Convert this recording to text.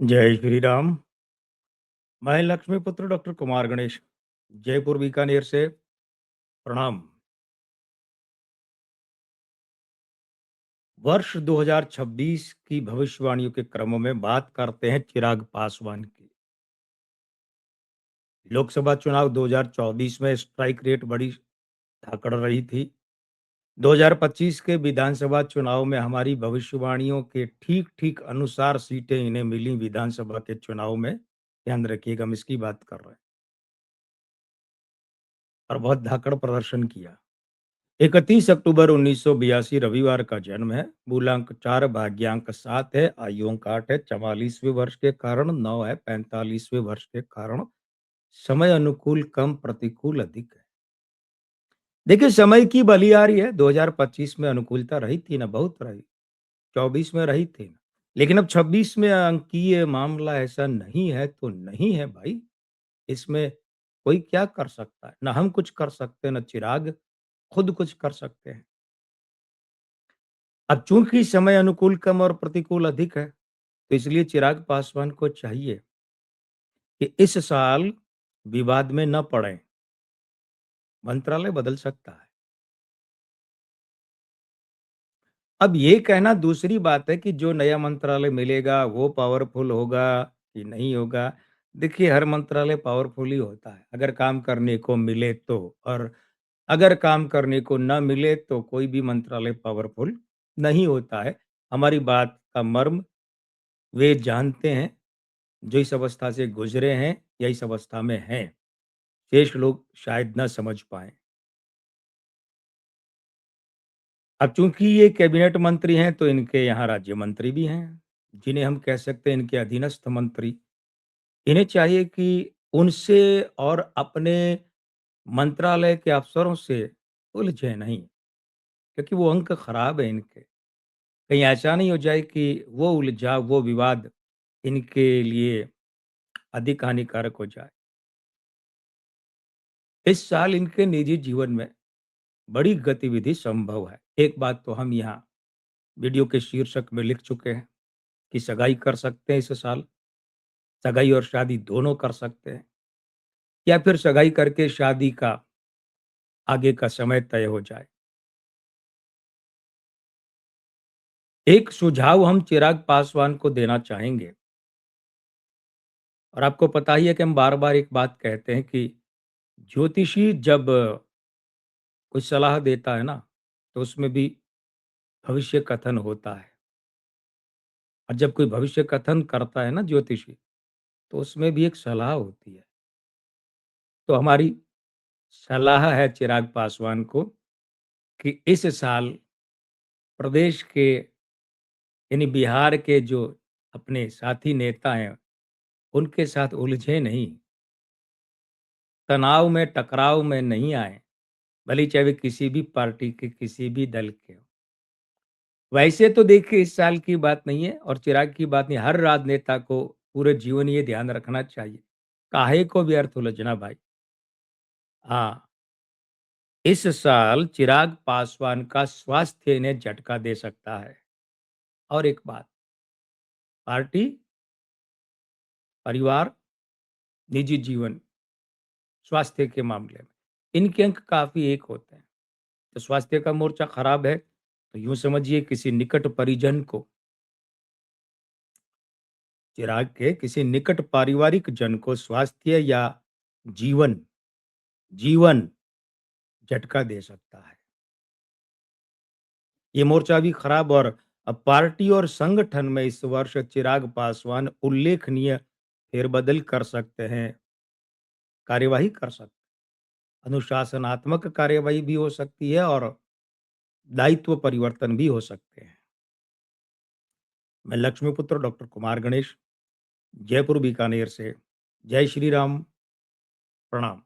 जय श्री राम। मैं लक्ष्मीपुत्र डॉक्टर कुमार गणेश, जयपुर बीकानेर से प्रणाम। वर्ष 2026 की भविष्यवाणियों के क्रम में बात करते हैं चिराग पासवान की। लोकसभा चुनाव 2024 में स्ट्राइक रेट बड़ी धाकड़ रही थी। 2025 के विधानसभा चुनाव में हमारी भविष्यवाणियों के ठीक-ठीक अनुसार सीटें इन्हें मिली विधानसभा के चुनाव में। ध्यान रखिएगा, हम इसकी बात कर रहे हैं और बहुत धाकड़ प्रदर्शन किया। 31 अक्टूबर 1982 रविवार का जन्म है। मूलांक 4, भाग्यांक 7 है, आयु अंक 8 है, 44वें वर्ष के कारण 9 है, 45वें वर्ष के कारण समय अनुकूल कम, प्रतिकूल अधिक है। देखिए, समय की बलिहारी है। 2025 में अनुकूलता रही थी ना, बहुत रही। 24 में रही थी ना, लेकिन अब 26 में अंकीय मामला ऐसा नहीं है तो नहीं है भाई। इसमें कोई क्या कर सकता है? ना हम कुछ कर सकते हैं, ना चिराग खुद कुछ कर सकते हैं। अब चूंकि समय अनुकूल कम और प्रतिकूल अधिक है, तो इसलिए चिराग पासवान को चाहिए कि इस साल विवाद में न पड़े। मंत्रालय बदल सकता है। अब ये कहना दूसरी बात है कि जो नया मंत्रालय मिलेगा वो पावरफुल होगा कि नहीं होगा। देखिए, हर मंत्रालय पावरफुल ही होता है अगर काम करने को मिले तो, और अगर काम करने को न मिले तो कोई भी मंत्रालय पावरफुल नहीं होता है। हमारी बात का मर्म वे जानते हैं जो इस अवस्था से गुजरे हैं या इस अवस्था में हैं। शेष लोग शायद ना समझ पाएँ। अब चूँकि ये कैबिनेट मंत्री हैं, तो इनके यहाँ राज्य मंत्री भी हैं, जिन्हें हम कह सकते हैं इनके अधीनस्थ मंत्री। इन्हें चाहिए कि उनसे और अपने मंत्रालय के अफ़सरों से उलझे नहीं, क्योंकि वो अंक खराब है इनके। कहीं ऐसा नहीं हो जाए कि वो उलझाव, वो विवाद इनके लिए अधिक हानिकारक हो जाए। इस साल इनके निजी जीवन में बड़ी गतिविधि संभव है। एक बात तो हम यहाँ वीडियो के शीर्षक में लिख चुके हैं कि सगाई कर सकते हैं इस साल। सगाई और शादी दोनों कर सकते हैं, या फिर सगाई करके शादी का आगे का समय तय हो जाए। एक सुझाव हम चिराग पासवान को देना चाहेंगे, और आपको पता ही है कि हम बार-बार एक बात कहते हैं कि ज्योतिषी जब कोई सलाह देता है ना, तो उसमें भी भविष्य कथन होता है। और जब कोई भविष्य कथन करता है ना ज्योतिषी, तो उसमें भी एक सलाह होती है। तो हमारी सलाह है चिराग पासवान को कि इस साल प्रदेश के, यानी बिहार के जो अपने साथी नेता हैं, उनके साथ उलझे नहीं, तनाव में, टकराव में नहीं आए, भले ही चाहे वे किसी भी पार्टी के, किसी भी दल के हों। वैसे तो देखिए, इस साल की बात नहीं है और चिराग की बात नहीं, हर राजनेता को पूरे जीवन ये ध्यान रखना चाहिए, काहे को व्यर्थ उलझना भाई। हाँ, इस साल चिराग पासवान का स्वास्थ्य इन्हें झटका दे सकता है। और एक बात, पार्टी, परिवार, निजी जीवन, स्वास्थ्य के मामले में इनके अंक काफ़ी एक होते हैं। तो स्वास्थ्य का मोर्चा खराब है, तो यूँ समझिए किसी निकट परिजन को, चिराग के किसी निकट पारिवारिक जन को स्वास्थ्य या जीवन जीवन झटका दे सकता है। ये मोर्चा भी खराब, और अब पार्टी और संगठन में इस वर्ष चिराग पासवान उल्लेखनीय फेरबदल कर सकते हैं, कार्यवाही कर सकते हैं। अनुशासनात्मक कार्यवाही भी हो सकती है और दायित्व परिवर्तन भी हो सकते हैं। मैं लक्ष्मीपुत्र डॉक्टर कुमार गणेश, जयपुर बीकानेर से। जय श्री राम, प्रणाम।